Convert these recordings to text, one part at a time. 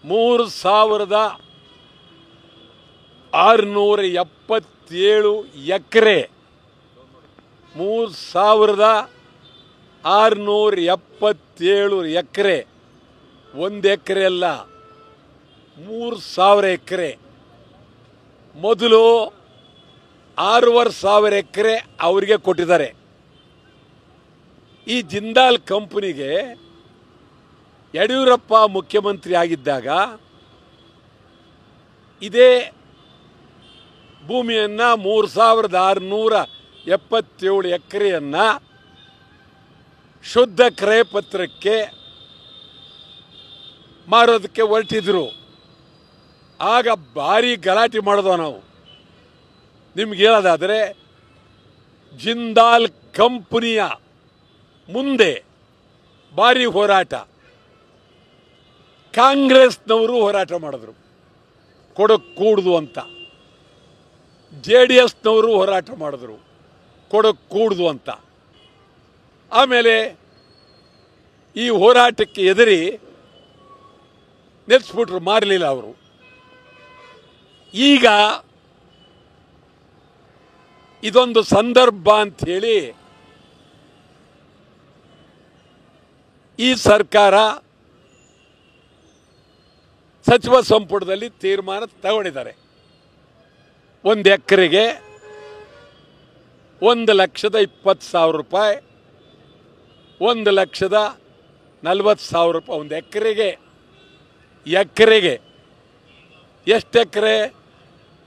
3677 ಎಕರೆ 3677 ಎಕರೆ 1 ಎಕರೆ ಅಲ್ಲ 3000 ಎಕರೆ. ಮೊದಲು 6500 ಎಕರೆ ಅವರಿಗೆ ಕೊಟ್ಟಿದ್ದಾರೆ. ಈ ಜಿಂದಾಲ್ ಕಂಪನಿಗೆ ಯಡಿಯೂರಪ್ಪ ಮುಖ್ಯಮಂತ್ರಿ ಆಗಿದ್ದಾಗ ಇದೇ ಭೂಮಿಯನ್ನು 3677 ಎಕರೆಯನ್ನು ಶುದ್ಧ ಕ್ರಯ ಪತ್ರಕ್ಕೆ ಮಾರೋದಕ್ಕೆ ಹೊರಟಿದ್ರು. ಆಗ ಭಾರಿ ಗಲಾಟೆ ಮಾಡಿದ್ವು ನಾವು. ನಿಮ್ಗೆ ಹೇಳೋದಾದರೆ ಜಿಂದಾಲ್ ಕಂಪನಿಯ ಮುಂದೆ ಭಾರಿ ಹೋರಾಟ, ಕಾಂಗ್ರೆಸ್ನವರು ಹೋರಾಟ ಮಾಡಿದ್ರು ಕೊಡக்கூಡ್ದು ಅಂತ, JDSನವರು ಹೋರಾಟ ಮಾಡಿದ್ರು ಕೊಡக்கூಡ್ದು ಅಂತ. ಆಮೇಲೆ ಈ ಹೋರಾಟಕ್ಕೆ ಎದುರಿ ನಿಲ್ಲಿಸ್ಬಿಟ್ರು, ಮಾರಲಿಲ್ಲ ಅವರು. ಈಗ ಇದೊಂದು ಸಂದರ್ಭ ಅಂಥೇಳಿ ಈ ಸರ್ಕಾರ ಸಚಿವ ಸಂಪುಟದಲ್ಲಿ ತೀರ್ಮಾನ ತಗೊಂಡಿದ್ದಾರೆ. 1 ಎಕರೆಗೆ 1,20,000 ರೂಪಾಯಿ, 1,40,000 ರೂಪಾಯಿ 1 ಎಕರೆಗೆ. ಎಷ್ಟು ಎಕರೆ?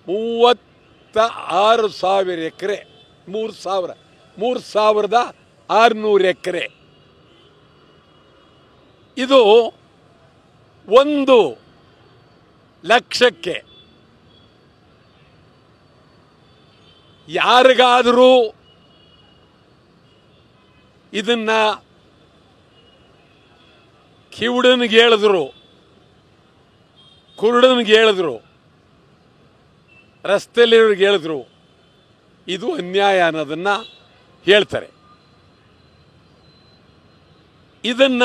36,000 ಎಕರೆ. 3,600 ಎಕರೆ. ಇದು 1 ಲಕ್ಷಕ್ಕೆ ಯಾರಿಗಾದರೂ ಇದನ್ನ ಕಿವುಡನಿಗೆ ಹೇಳಿದ್ರು, ಕುರುಡನಿಗೆ ಹೇಳಿದ್ರು, ರಸ್ತೆಯಲ್ಲಿರೋರಿಗೆ ಹೇಳಿದ್ರು, ಇದು ಅನ್ಯಾಯ ಅನ್ನೋದನ್ನ ಹೇಳ್ತಾರೆ. ಇದನ್ನ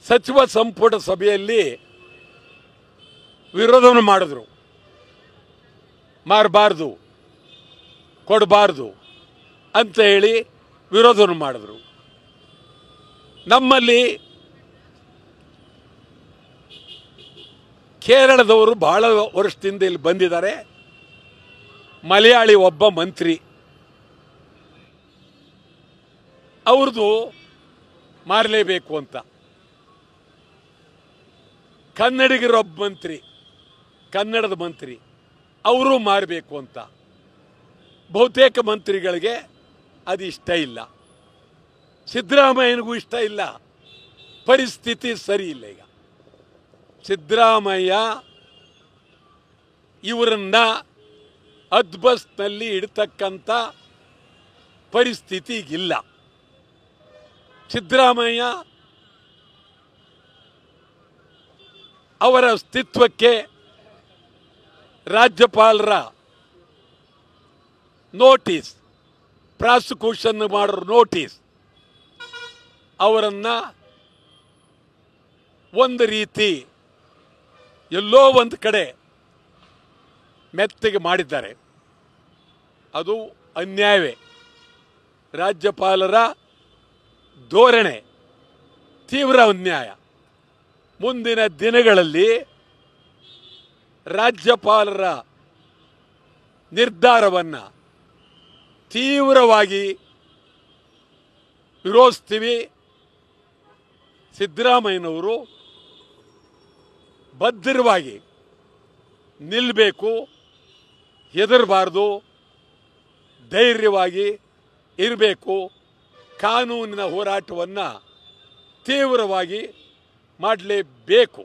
ಸಚಿವ ಸಂಪುಟ ಸಭೆಯಲ್ಲಿ ವಿರೋಧವನ್ನು ಮಾಡಿದ್ರು. ಮಾರಬಾರ್ದು, ಕೊಡಬಾರ್ದು ಅಂತ ಹೇಳಿ ವಿರೋಧವನ್ನು ಮಾಡಿದ್ರು. ನಮ್ಮಲ್ಲಿ ಕೇರಳದವರು ಬಹಳ ವರ್ಷದಿಂದ ಇಲ್ಲಿ ಬಂದಿದ್ದಾರೆ. ಮಲಯಾಳಿ ಒಬ್ಬ ಮಂತ್ರಿ, ಅವ್ರದ್ದು ಮಾರಲೇಬೇಕು ಅಂತ. ಕನ್ನಡಿಗರೊಬ್ಬ ಮಂತ್ರಿ, ಕನ್ನಡದ ಮಂತ್ರಿ, ಅವರು ಮಾರಬೇಕು ಅಂತ. ಬಹುತೇಕ ಮಂತ್ರಿಗಳಿಗೆ ಅದು ಇಷ್ಟ ಇಲ್ಲ. ಸಿದ್ದರಾಮಯ್ಯನಿಗೂ ಇಷ್ಟ ಇಲ್ಲ. ಪರಿಸ್ಥಿತಿ ಸರಿ ಇಲ್ಲ. ಈಗ ಸಿದ್ದರಾಮಯ್ಯ ಇವರನ್ನ ಅದ್ಬಸ್ನಲ್ಲಿ ಇಡ್ತಕ್ಕಂಥ ಪರಿಸ್ಥಿತಿ ಈಗಿಲ್ಲ. ಸಿದ್ದರಾಮಯ್ಯ ಅವರ ಅಸ್ತಿತ್ವಕ್ಕೆ ರಾಜ್ಯಪಾಲರ ನೋಟಿಸ್, ಪ್ರಾಸಿಕ್ಯೂಷನ್ ಮಾಡೋ ನೋಟಿಸ್ ಅವರನ್ನು ಒಂದು ರೀತಿ ಎಲ್ಲೋ ಒಂದು ಕಡೆ ಮೆತ್ತಗೆ ಮಾಡಿದ್ದಾರೆ. ಅದು ಅನ್ಯಾಯವೇ. ರಾಜ್ಯಪಾಲರ ಧೋರಣೆ ತೀವ್ರ ಅನ್ಯಾಯ. ಮುಂದಿನ ದಿನಗಳಲ್ಲಿ ರಾಜ್ಯಪಾಲರ ನಿರ್ಧಾರವನ್ನು ತೀವ್ರವಾಗಿ ವಿರೋಧಿಸ್ತೀವಿ. ಸಿದ್ದರಾಮಯ್ಯನವರು ಭದ್ರವಾಗಿ ನಿಲ್ಲಬೇಕು, ಹೆದರಬಾರ್ದು, ಧೈರ್ಯವಾಗಿ ಇರಬೇಕು. ಕಾನೂನಿನ ಹೋರಾಟವನ್ನು ತೀವ್ರವಾಗಿ ಮಾಡಲೇಬೇಕು.